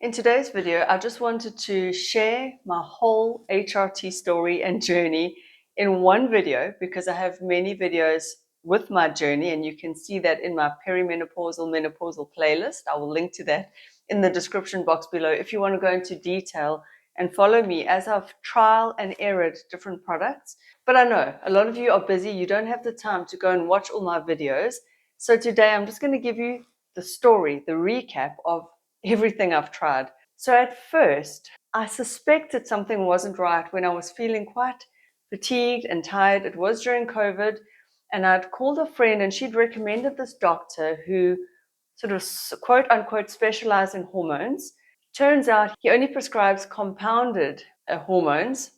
In today's video, I just wanted to share my whole HRT story and journey in one video because I have many videos with my journey, and you can see that in my perimenopausal menopausal playlist. I will link to that in the description box below if you want to go into detail and follow me as I've trial and errored different products. But I know a lot of you are busy, you don't have the time to go and watch all my videos. So today I'm just going to give you the story, the recap of everything I've tried. So at first, I suspected something wasn't right when I was feeling quite fatigued and tired. It was during COVID, and I'd called a friend and she'd recommended this doctor who sort of quote unquote specialized in hormones. Turns out he only prescribes compounded hormones.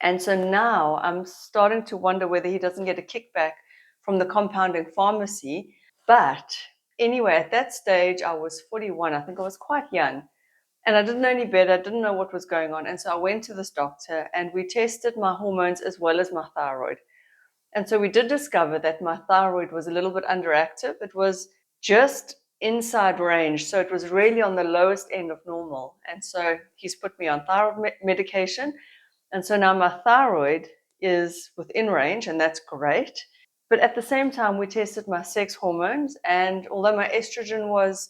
And so now I'm starting to wonder whether he doesn't get a kickback from the compounding pharmacy. But anyway, at that stage, I was 41. I think I was quite young. And I didn't know any better. I didn't know what was going on. And so I went to this doctor and we tested my hormones as well as my thyroid. And so we did discover that my thyroid was a little bit underactive. It was just inside range. So it was really on the lowest end of normal. And so he's put me on thyroid medication. And so now my thyroid is within range, and that's great. But at the same time, we tested my sex hormones. And although my estrogen was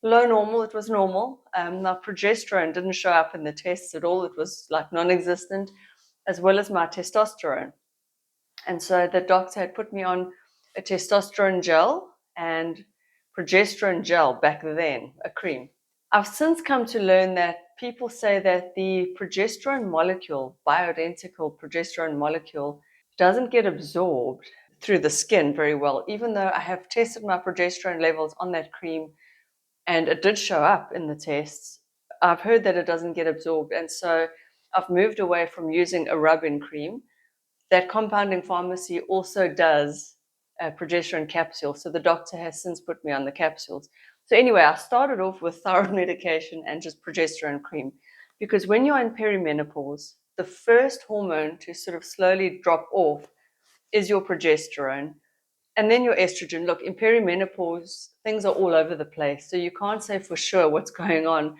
low normal, it was normal. My progesterone didn't show up in the tests at all. It was like non-existent, as well as my testosterone. And so the doctor had put me on a testosterone gel and progesterone gel back then, a cream. I've since come to learn that people say that the progesterone molecule, bioidentical progesterone molecule, doesn't get absorbed through the skin very well, even though I have tested my progesterone levels on that cream and it did show up in the tests. I've heard that it doesn't get absorbed, and so I've moved away from using a rub-in cream. That compounding pharmacy also does a progesterone capsule, so the doctor has since put me on the capsules. So anyway, I started off with thyroid medication and just progesterone cream, because when you're in perimenopause, the first hormone to sort of slowly drop off is your progesterone. And then your estrogen. Look, in perimenopause, things are all over the place. So you can't say for sure what's going on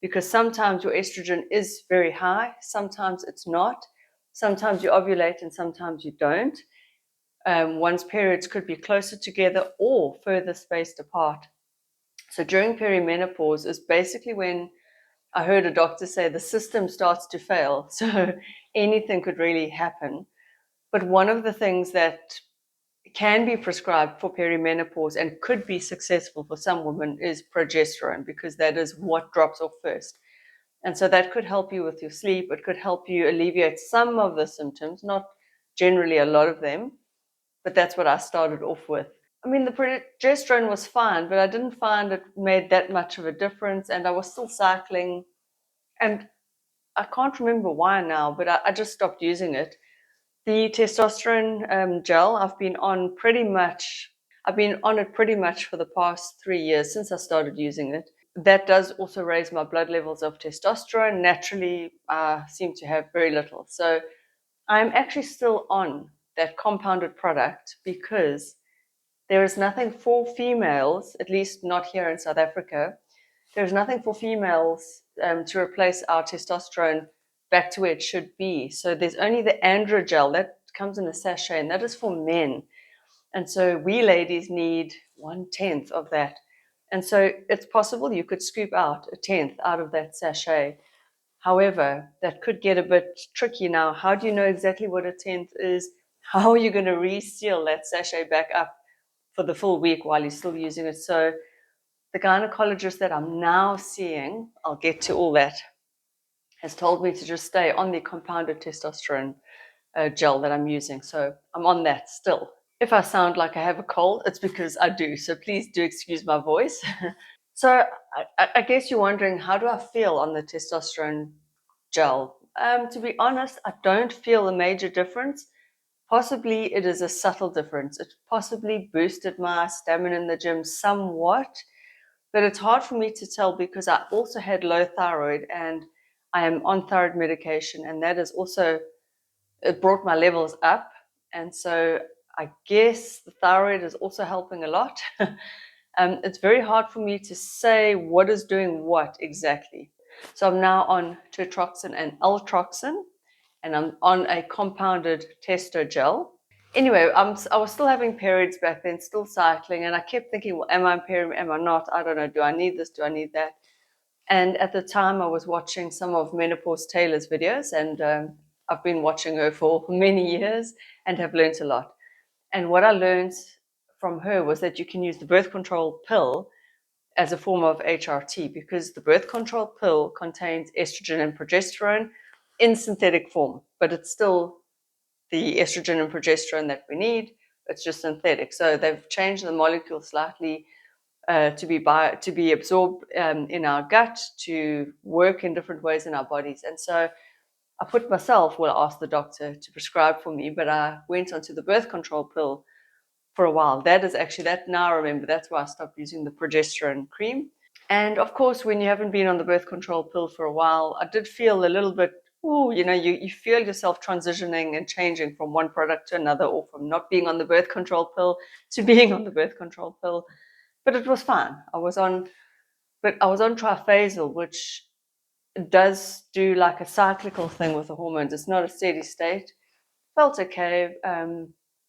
because sometimes your estrogen is very high, sometimes it's not. Sometimes you ovulate and sometimes you don't. One's periods could be closer together or further spaced apart. So during perimenopause is basically when I heard a doctor say the system starts to fail. So anything could really happen. But one of the things that can be prescribed for perimenopause and could be successful for some women is progesterone, because that is what drops off first. And so that could help you with your sleep. It could help you alleviate some of the symptoms, not generally a lot of them, but that's what I started off with. I mean, the progesterone was fine, but I didn't find it made that much of a difference, and I was still cycling. And I can't remember why now, but I just stopped using it. The testosterone gel, I've been on it pretty much for the past 3 years since I started using it. That does also raise my blood levels of testosterone. Naturally, I seem to have very little. So I'm actually still on that compounded product because there is nothing for females, at least not here in South Africa. There's nothing for females to replace our testosterone back to where it should be. So there's only the androgel that comes in a sachet, and that is for men. And so we ladies need 1/10 of that. And so it's possible you could scoop out 1/10 out of that sachet. However, that could get a bit tricky now. How do you know exactly what 1/10 is? How are you going to reseal that sachet back up for the full week while you're still using it? So the gynecologist that I'm now seeing, I'll get to all that, has told me to just stay on the compounded testosterone gel that I'm using. So I'm on that still. If I sound like I have a cold, it's because I do. So please do excuse my voice. So I guess you're wondering, how do I feel on the testosterone gel? To be honest, I don't feel a major difference. Possibly it is a subtle difference. It possibly boosted my stamina in the gym somewhat, but it's hard for me to tell because I also had low thyroid and I am on thyroid medication, and that is also, it brought my levels up. And so I guess the thyroid is also helping a lot. It's very hard for me to say what is doing what exactly. So I'm now on tetroxin and L-troxin, and I'm on a compounded testo gel. Anyway, I was still having periods back then, still cycling, and I kept thinking, well, am I in period? Am I not? I don't know. Do I need this? Do I need that? And at the time, I was watching some of Menopause Taylor's videos, and I've been watching her for many years and have learned a lot. And what I learned from her was that you can use the birth control pill as a form of HRT, because the birth control pill contains estrogen and progesterone in synthetic form, but it's still the estrogen and progesterone that we need. It's just synthetic. So they've changed the molecule slightly to be absorbed in our gut, to work in different ways in our bodies. And so I asked the doctor to prescribe for me, but I went onto the birth control pill for a while. That now I remember, that's why I stopped using the progesterone cream. And of course, when you haven't been on the birth control pill for a while, I did feel a little bit, you feel yourself transitioning and changing from one product to another, or from not being on the birth control pill to being on the birth control pill. But it was fine. I was on triphasal, which does do like a cyclical thing with the hormones. It's not a steady state. Felt okay.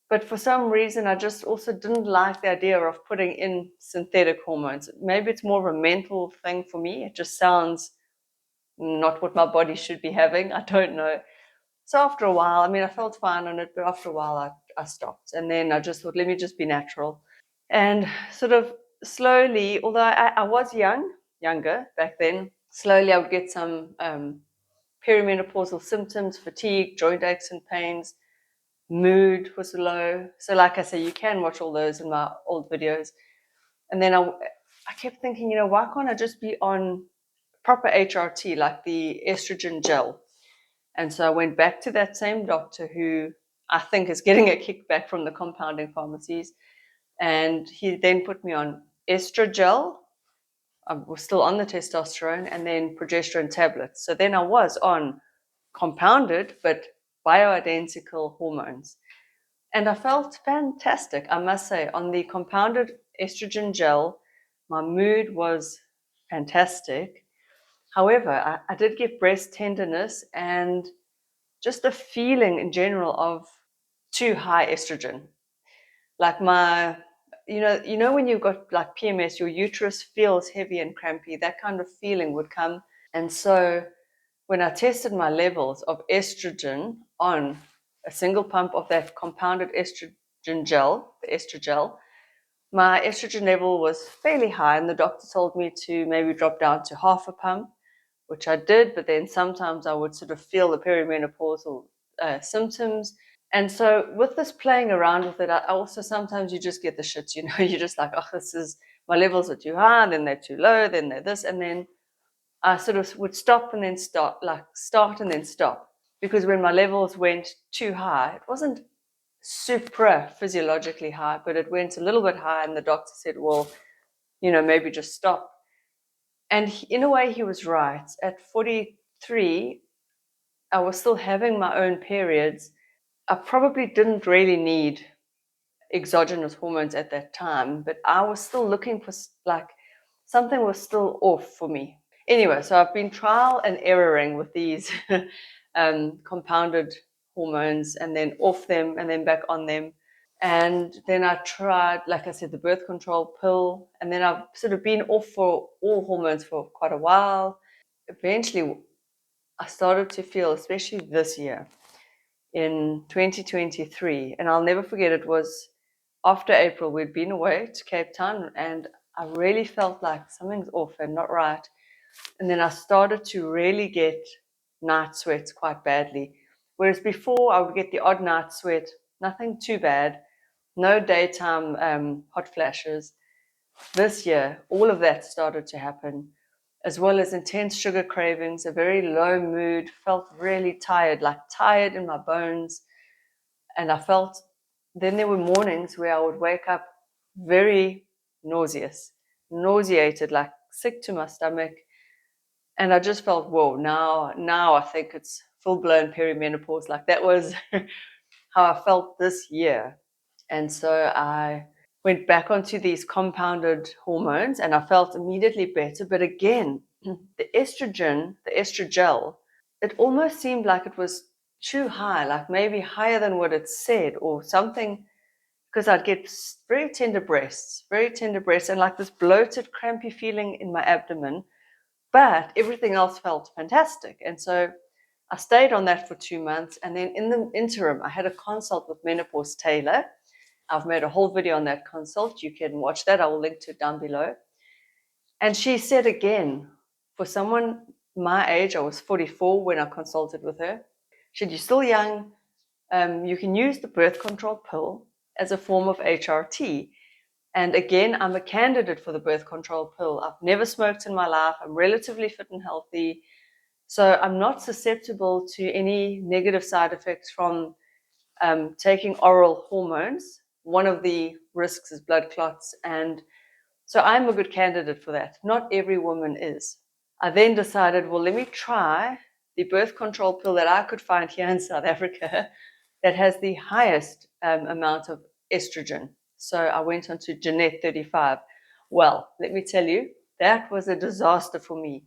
But for some reason, I just also didn't like the idea of putting in synthetic hormones. Maybe it's more of a mental thing for me. It just sounds not what my body should be having. I don't know. So after a while, I felt fine on it, but after a while, I stopped. And then I just thought, let me just be natural. And sort of slowly, although I was younger back then, slowly I would get some perimenopausal symptoms, fatigue, joint aches and pains. Mood was low. So like I say, you can watch all those in my old videos. And then I kept thinking, why can't I just be on proper HRT, like the estrogen gel? And so I went back to that same doctor, who I think is getting a kickback from the compounding pharmacies. And he then put me on estrogel. I was still on the testosterone, and then progesterone tablets. So then I was on compounded but bioidentical hormones. And I felt fantastic, I must say. On the compounded estrogen gel, my mood was fantastic. However, I did get breast tenderness and just a feeling in general of too high estrogen. Like when you've got like PMS, your uterus feels heavy and crampy. That kind of feeling would come. And so when I tested my levels of estrogen on a single pump of that compounded estrogen gel, the estrogel, my estrogen level was fairly high, and the doctor told me to maybe drop down to half a pump, which I did. But then sometimes I would sort of feel the perimenopausal symptoms. And so with this playing around with it, I also sometimes you just get the shits, you're just like, oh, my levels are too high, then they're too low, then they're this. And then I sort of would stop and then start and then stop. Because when my levels went too high, it wasn't supra physiologically high, but it went a little bit high. And the doctor said, well, maybe just stop. And in a way, he was right. At 43, I was still having my own periods. I probably didn't really need exogenous hormones at that time, but I was still looking for, like, something was still off for me. Anyway, so I've been trial and erroring with these compounded hormones, and then off them and then back on them. And then I tried, like I said, the birth control pill, and then I've sort of been off for all hormones for quite a while. Eventually, I started to feel, especially this year, in 2023, and I'll never forget, it was after April. We'd been away to Cape Town, and I really felt like something's off and not right. And then I started to really get night sweats quite badly. Whereas before I would get the odd night sweat, nothing too bad, no daytime hot flashes. This year, all of that started to happen, as well as intense sugar cravings, a very low mood, felt really tired, like tired in my bones. And then there were mornings where I would wake up very nauseated, like sick to my stomach. And I just felt, whoa, now I think it's full-blown perimenopause. Like, that was how I felt this year. And so I went back onto these compounded hormones and I felt immediately better. But again, the estrogen, the estrogel, it almost seemed like it was too high, like maybe higher than what it said or something, because I'd get very tender breasts, and like this bloated, crampy feeling in my abdomen. But everything else felt fantastic. And so I stayed on that for 2 months. And then in the interim, I had a consult with Menopause Taylor. I've made a whole video on that consult. You can watch that. I will link to it down below. And she said again, for someone my age, I was 44 when I consulted with her, she said, you're still young. You can use the birth control pill as a form of HRT. And again, I'm a candidate for the birth control pill. I've never smoked in my life. I'm relatively fit and healthy. So I'm not susceptible to any negative side effects from taking oral hormones. One of the risks is blood clots. And so I'm a good candidate for that. Not every woman is. I then decided, well, let me try the birth control pill that I could find here in South Africa that has the highest amount of estrogen. So I went on to Jeanette 35. Well, let me tell you, that was a disaster for me.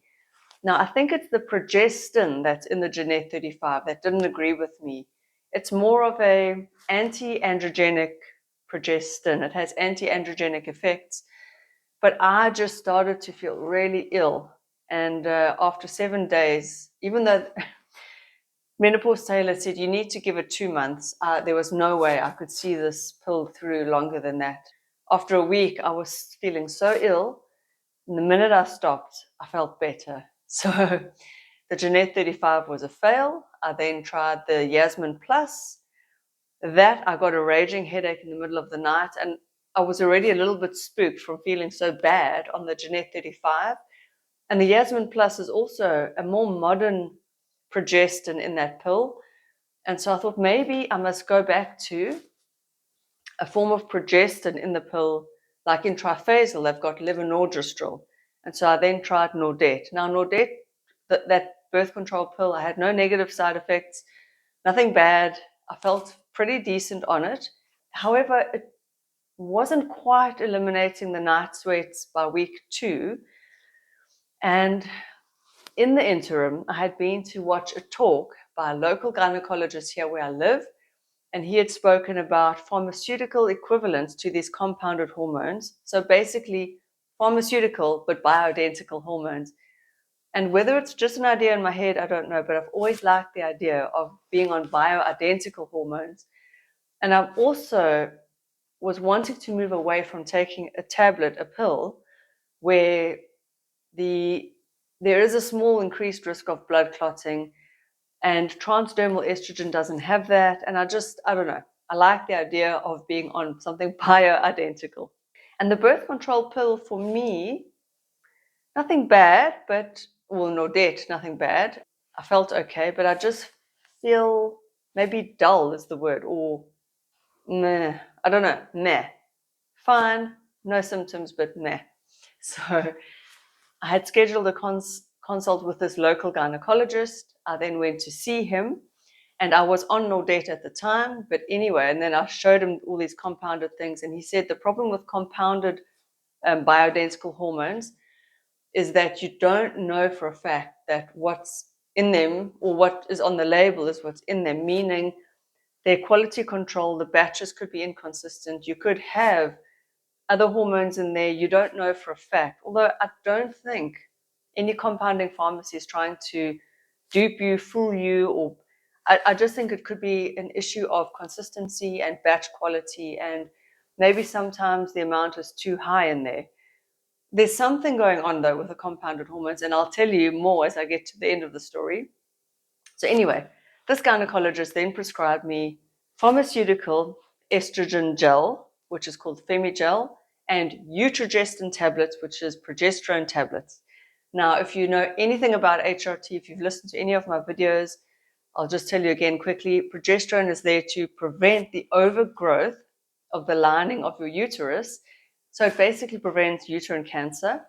Now, I think it's the progestin that's in the Jeanette 35 that didn't agree with me. It's more of a anti-androgenic progestin. It has anti-androgenic effects. But I just started to feel really ill. And after 7 days, even though Menopause Taylor said you need to give it 2 months, there was no way I could see this pill through longer than that. After a week, I was feeling so ill. And the minute I stopped, I felt better. So the Jeanette 35 was a fail. I then tried the Yasmin Plus. That I got a raging headache in the middle of the night, and I was already a little bit spooked from feeling so bad on the Jeanette 35. And the Yasmin Plus is also a more modern progestin in that pill. And so I thought maybe I must go back to a form of progestin in the pill, like in Triphasal, they've got levonorgestrel. And so I then tried Nordette. Now, Nordette, that birth control pill, I had no negative side effects, nothing bad. I felt pretty decent on it. However, it wasn't quite eliminating the night sweats by week 2. And in the interim, I had been to watch a talk by a local gynecologist here where I live, and he had spoken about pharmaceutical equivalents to these compounded hormones. So basically, pharmaceutical but bioidentical hormones. And whether it's just an idea in my head, I don't know, but I've always liked the idea of being on bioidentical hormones. And I've also was wanting to move away from taking a tablet, a pill, where there is a small increased risk of blood clotting, and transdermal estrogen doesn't have that. And I don't know. I like the idea of being on something bioidentical. And the birth control pill for me, nothing bad, Nordette, nothing bad. I felt okay, but I just feel maybe dull is the word, or meh, I don't know, meh. Fine, no symptoms, but meh. So I had scheduled a consult with this local gynecologist. I then went to see him, and I was on Nordette at the time. But anyway, and then I showed him all these compounded things, and he said the problem with compounded bioidentical hormones is that you don't know for a fact that what's in them or what is on the label is what's in them, meaning their quality control, the batches could be inconsistent. You could have other hormones in there you don't know for a fact. Although I don't think any compounding pharmacy is trying to dupe you, fool you, or I just think it could be an issue of consistency and batch quality, and maybe sometimes the amount is too high in there. There's something going on though with the compounded hormones, and I'll tell you more as I get to the end of the story. So anyway, this gynecologist then prescribed me pharmaceutical estrogen gel, which is called Femigel, and Utrogestin tablets, which is progesterone tablets. Now, if you know anything about HRT, if you've listened to any of my videos, I'll just tell you again quickly. Progesterone is there to prevent the overgrowth of the lining of your uterus. So it basically prevents uterine cancer.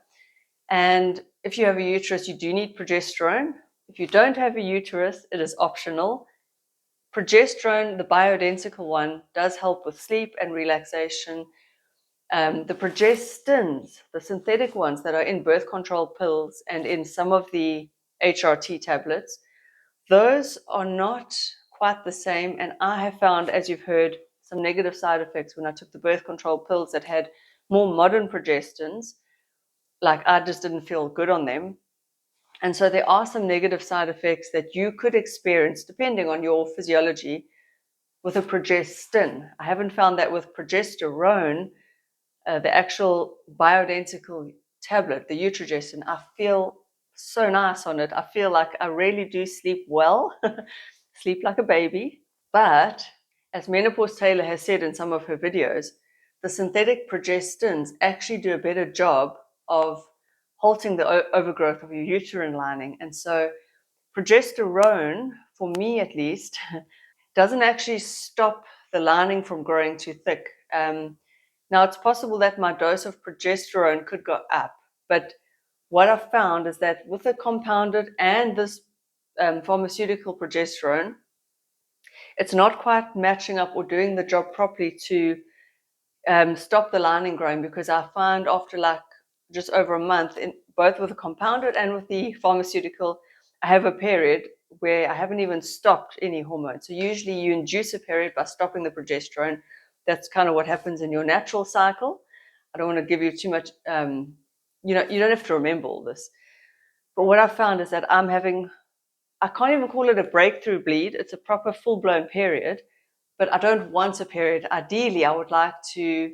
And if you have a uterus, you do need progesterone. If you don't have a uterus, it is optional. Progesterone, the bioidentical one, does help with sleep and relaxation. The progestins, the synthetic ones that are in birth control pills and in some of the HRT tablets, those are not quite the same. And I have found, as you've heard, some negative side effects when I took the birth control pills that had more modern progestins. Like, I just didn't feel good on them. And so there are some negative side effects that you could experience depending on your physiology with a progestin. I haven't found that with progesterone, the actual bioidentical tablet, the Utrogestin. I feel so nice on it. I feel like I really do sleep well, sleep like a baby. But as Menopause Taylor has said in some of her videos, the synthetic progestins actually do a better job of halting the overgrowth of your uterine lining. And so progesterone, for me at least, doesn't actually stop the lining from growing too thick. Now, it's possible that my dose of progesterone could go up, but what I've found is that with the compounded and this pharmaceutical progesterone, it's not quite matching up or doing the job properly to stop the lining growing, because I find after like just over a month, in both with the compounded and with the pharmaceutical, I have a period where I haven't even stopped any hormone. So usually you induce a period by stopping the progesterone. That's kind of what happens in your natural cycle. I don't want to give you too much, you don't have to remember all this. But what I found is that I can't even call it a breakthrough bleed. It's a proper full-blown period, but I don't want a period. Ideally, I would like to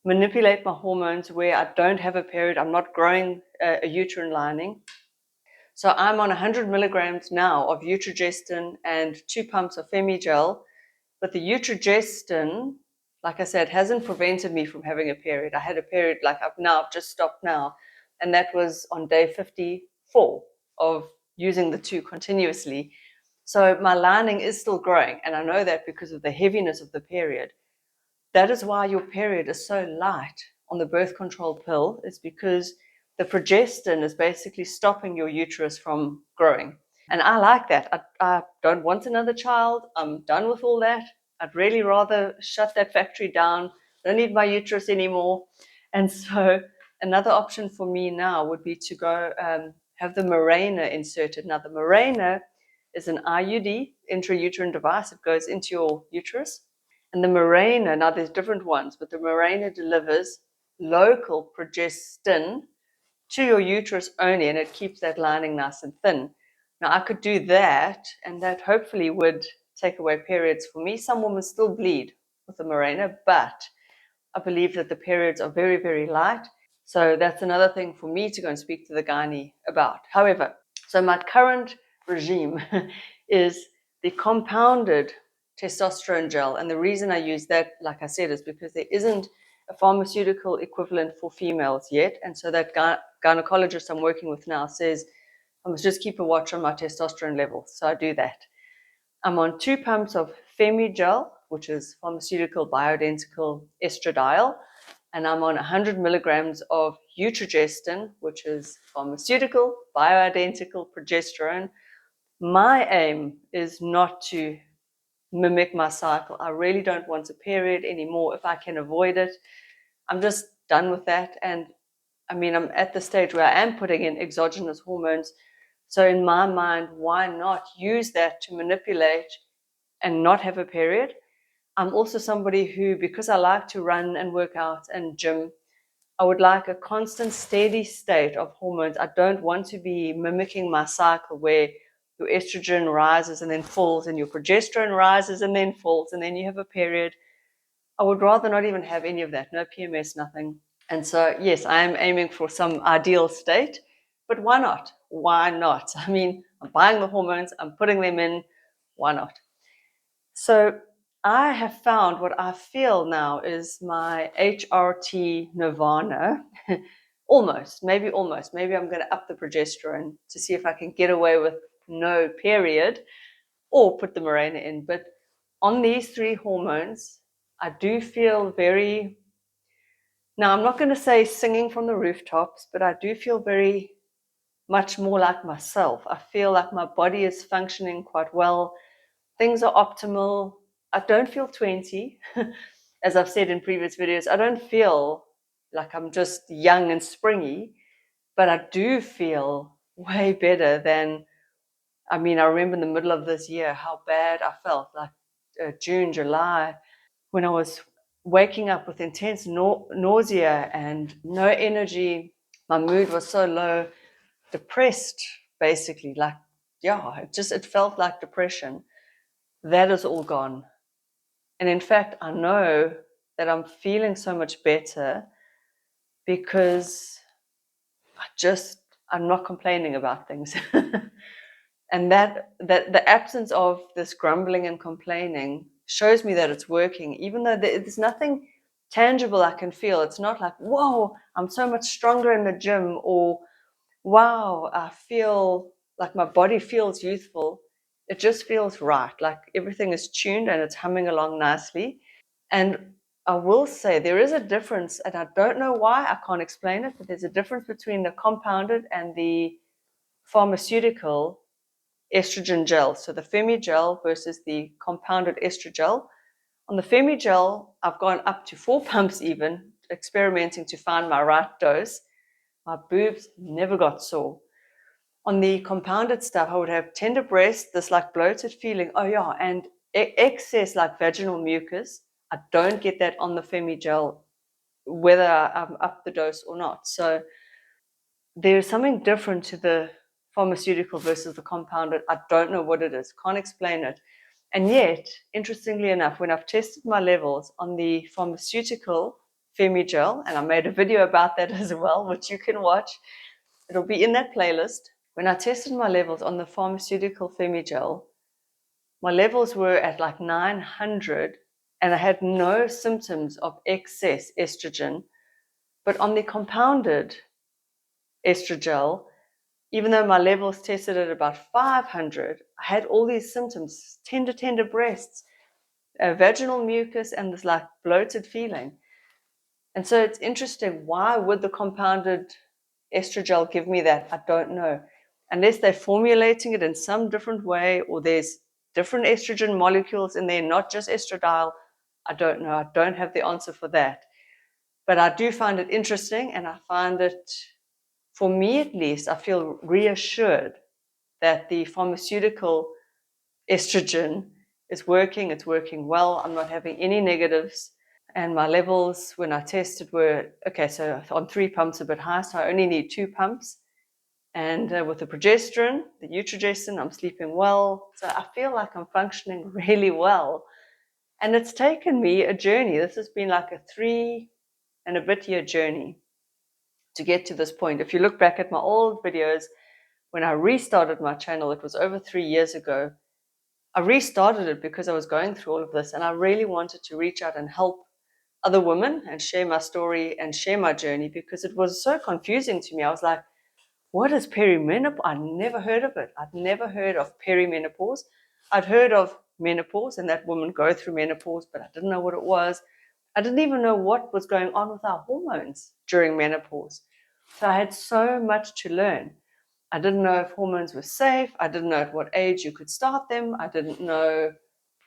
manipulate my hormones where I don't have a period. I'm not growing a uterine lining. So I'm on 100 milligrams now of Utrogestin and 2 pumps of Femigel. But the Utrogestin, like I said, hasn't prevented me from having a period. I had a period like I've just stopped now. And that was on day 54 of using the two continuously. So my lining is still growing. And I know that because of the heaviness of the period. That is why your period is so light on the birth control pill, is because the progestin is basically stopping your uterus from growing. And I like that. I don't want another child. I'm done with all that. I'd really rather shut that factory down. I don't need my uterus anymore. And so another option for me now would be to go have the Mirena inserted. Now, the Mirena is an IUD, intrauterine device. It goes into your uterus. And the Mirena, now there's different ones, but the Mirena delivers local progestin to your uterus only, and it keeps that lining nice and thin. Now, I could do that, and that hopefully would take away periods for me. Some women still bleed with the Mirena, but I believe that the periods are very, very light. So that's another thing for me to go and speak to the gynae about. However, so my current regime is the compounded testosterone gel. And the reason I use that, like I said, is because there isn't a pharmaceutical equivalent for females yet. And so that gynecologist I'm working with now says I must just keep a watch on my testosterone levels. So I do that. I'm on 2 pumps of Femigel, which is pharmaceutical bioidentical estradiol, and I'm on 100 milligrams of Utrogestin, which is pharmaceutical bioidentical progesterone. My aim is not to mimic my cycle. I really don't want a period anymore if I can avoid it. I'm just done with that. And I mean, I'm at the stage where I am putting in exogenous hormones. So in my mind, why not use that to manipulate and not have a period? I'm also somebody who, because I like to run and work out and gym, I would like a constant, steady state of hormones. I don't want to be mimicking my cycle where your estrogen rises and then falls, and your progesterone rises and then falls, and then you have a period. I would rather not even have any of that. No PMS, nothing. And so, yes, I am aiming for some ideal state, but why not? Why not? I mean, I'm buying the hormones, I'm putting them in. Why not? So I have found what I feel now is my HRT nirvana. Almost. Maybe I'm going to up the progesterone to see if I can get away with no period or put the Mirena in. But on these 3 hormones, I do feel very, now I'm not going to say singing from the rooftops, but I do feel very much more like myself. I feel like my body is functioning quite well. Things are optimal. I don't feel 20. As I've said in previous videos, I don't feel like I'm just young and springy, but I do feel way better than, I mean, I remember in the middle of this year how bad I felt, like June, July, when I was waking up with intense nausea and no energy. My mood was so low, depressed, basically. Like, yeah, it felt like depression. That is all gone. And in fact, I know that I'm feeling so much better because I'm not complaining about things. And that the absence of this grumbling and complaining shows me that it's working, even though there's nothing tangible I can feel. It's not like, whoa, I'm so much stronger in the gym, or wow, I feel like my body feels youthful. It just feels right, like everything is tuned and it's humming along nicely. And I will say there is a difference, and I don't know why, I can't explain it, but there's a difference between the compounded and the pharmaceutical estrogen gel. So the Femi gel versus the compounded estrogel. On the Femi gel, I've gone up to 4 pumps even, experimenting to find my right dose. My boobs never got sore. On the compounded stuff, I would have tender breasts, this like bloated feeling. Oh yeah, and excess like vaginal mucus. I don't get that on the Femi gel, whether I'm up the dose or not. So there's something different to the pharmaceutical versus the compounded. I don't know what it is, can't explain it. And yet, interestingly enough, when I've tested my levels on the pharmaceutical Femigel, and I made a video about that as well, which you can watch, it'll be in that playlist. When I tested my levels on the pharmaceutical Femigel, my levels were at like 900, and I had no symptoms of excess estrogen. But on the compounded estrogel, even though my levels tested at about 500, I had all these symptoms, tender breasts, vaginal mucus, and this like bloated feeling. And so it's interesting, why would the compounded estrogel give me that? I don't know. Unless they're formulating it in some different way, or there's different estrogen molecules in there, not just estradiol. I don't know. I don't have the answer for that. But I do find it interesting, and I find it, for me at least, I feel reassured that the pharmaceutical estrogen is working. It's working well. I'm not having any negatives. And my levels when I tested were, okay, so on 3 pumps a bit high, so I only need 2 pumps. And with the progesterone, the estrogen, I'm sleeping well. So I feel like I'm functioning really well. And it's taken me a journey. This has been like a 3 and a bit year journey to get to this point. If you look back at my old videos, when I restarted my channel, it was over 3 years ago. I restarted it because I was going through all of this, and I really wanted to reach out and help other women and share my story and share my journey, because it was so confusing to me. I was like, what is perimenopause? I'd never heard of it. I'd never heard of perimenopause. I'd heard of menopause and that women go through menopause, but I didn't know what it was. I didn't even know what was going on with our hormones during menopause. So I had so much to learn. I didn't know if hormones were safe. I didn't know at what age you could start them. I didn't know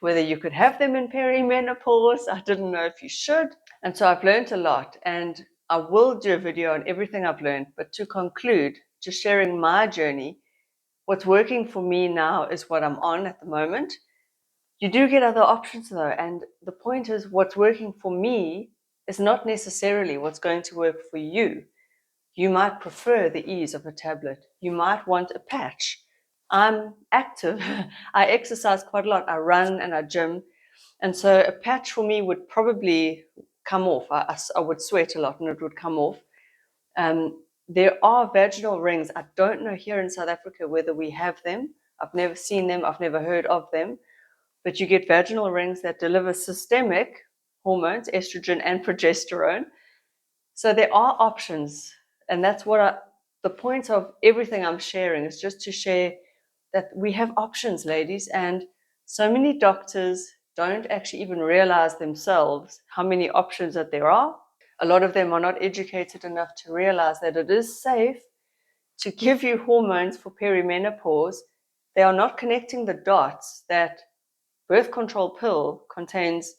whether you could have them in perimenopause. I didn't know if you should. And so I've learned a lot, and I will do a video on everything I've learned. But to conclude, just sharing my journey, what's working for me now is what I'm on at the moment. You do get other options though. And the point is, what's working for me is not necessarily what's going to work for you. You might prefer the ease of a tablet. You might want a patch. I'm active. I exercise quite a lot. I run and I gym. And so a patch for me would probably come off. I would sweat a lot and it would come off. There are vaginal rings. I don't know here in South Africa whether we have them. I've never seen them. I've never heard of them. But you get vaginal rings that deliver systemic hormones, estrogen and progesterone. So there are options. And that's the point of everything I'm sharing is just to share that we have options, ladies. And so many doctors don't actually even realize themselves how many options that there are. A lot of them are not educated enough to realize that it is safe to give you hormones for perimenopause. They are not connecting the dots that birth control pill contains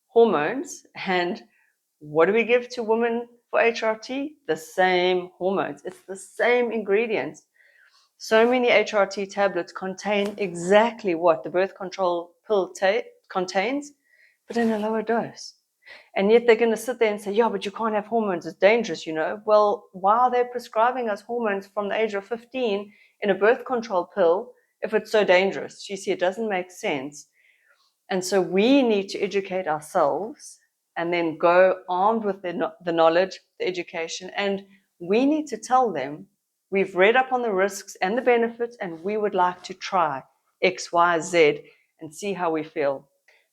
hormones. And what do we give to women for HRT? The same hormones. It's the same ingredients. So many HRT tablets contain exactly what the birth control pill contains, but in a lower dose. And yet they're going to sit there and say, yeah, but you can't have hormones. It's dangerous, you know. Well, why are they prescribing us hormones from the age of 15 in a birth control pill if it's so dangerous? You see, it doesn't make sense. And so we need to educate ourselves and then go armed with the knowledge, the education, and we need to tell them we've read up on the risks and the benefits, and we would like to try X, Y, Z and see how we feel.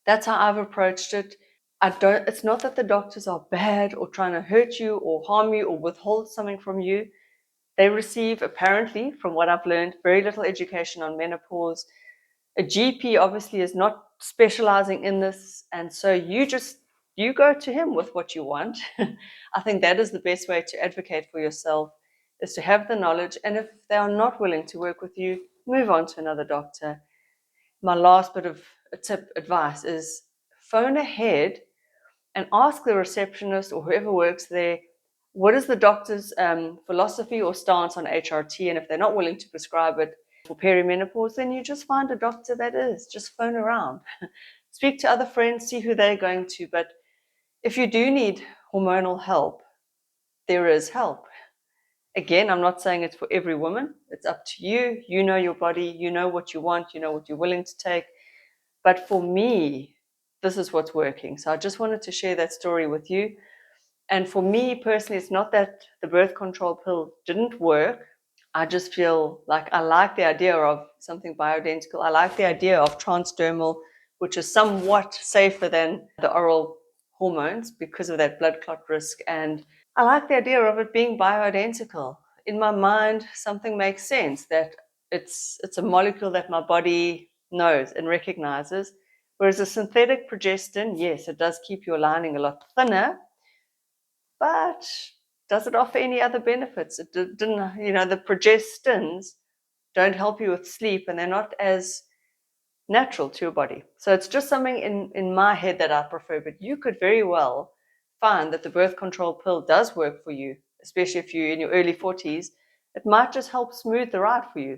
That's how I've approached it. It's not that the doctors are bad or trying to hurt you or harm you or withhold something from you. They receive, apparently, from what I've learned, very little education on menopause. A GP obviously is not specializing in this, and so you go to him with what you want. I think that is the best way to advocate for yourself, is to have the knowledge, and if they are not willing to work with you, move on to another doctor. My last bit of advice is phone ahead and ask the receptionist or whoever works there, what is the doctor's philosophy or stance on HRT, and if they're not willing to prescribe it for perimenopause, then you just find a doctor that is. Just phone around. Speak to other friends, see who they're going to. But if you do need hormonal help, there is help. Again, I'm not saying it's for every woman. It's up to you. You know your body. You know what you want. You know what you're willing to take. But for me, this is what's working. So I just wanted to share that story with you. And for me personally, it's not that the birth control pill didn't work. I just feel like I like the idea of something bioidentical. I like the idea of transdermal, which is somewhat safer than the oral hormones because of that blood clot risk. And I like the idea of it being bioidentical. In my mind, something makes sense that it's a molecule that my body knows and recognizes. Whereas a synthetic progestin, yes, it does keep your lining a lot thinner, but does it offer any other benefits? It didn't, the progestins don't help you with sleep, and they're not as natural to your body. So it's just something in my head that I prefer, but you could very well find that the birth control pill does work for you, especially if you're in your early 40s. It might just help smooth the ride for you.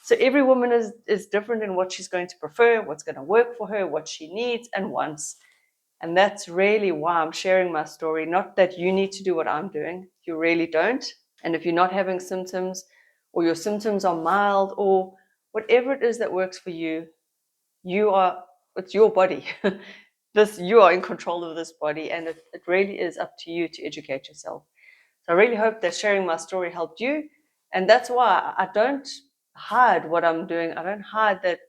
So every woman is different in what she's going to prefer, what's going to work for her, what she needs and wants. And that's really why I'm sharing my story. Not that you need to do what I'm doing. You really don't. And if you're not having symptoms, or your symptoms are mild, or whatever it is that works for you, it's your body. You are in control of this body, and it really is up to you to educate yourself. So I really hope that sharing my story helped you. And that's why I don't hide what I'm doing. I don't hide that.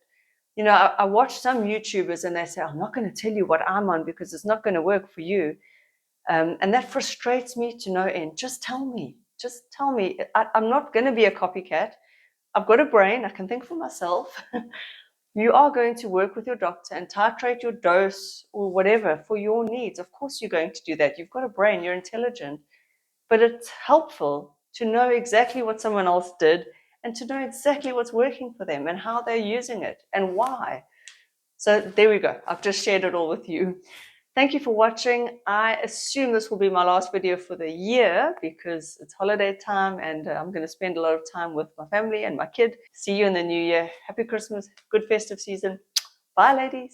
I watch some YouTubers and they say, I'm not going to tell you what I'm on because it's not going to work for you. And that frustrates me to no end. Just tell me. Just tell me. I'm not going to be a copycat. I've got a brain. I can think for myself. You are going to work with your doctor and titrate your dose or whatever for your needs. Of course, you're going to do that. You've got a brain. You're intelligent. But it's helpful to know exactly what someone else did and to know exactly what's working for them and how they're using it and why. So there we go. I've just shared it all with you. Thank you for watching. I assume this will be my last video for the year because it's holiday time and I'm going to spend a lot of time with my family and my kid. See you in the new year. Happy Christmas. Good festive season. Bye, ladies.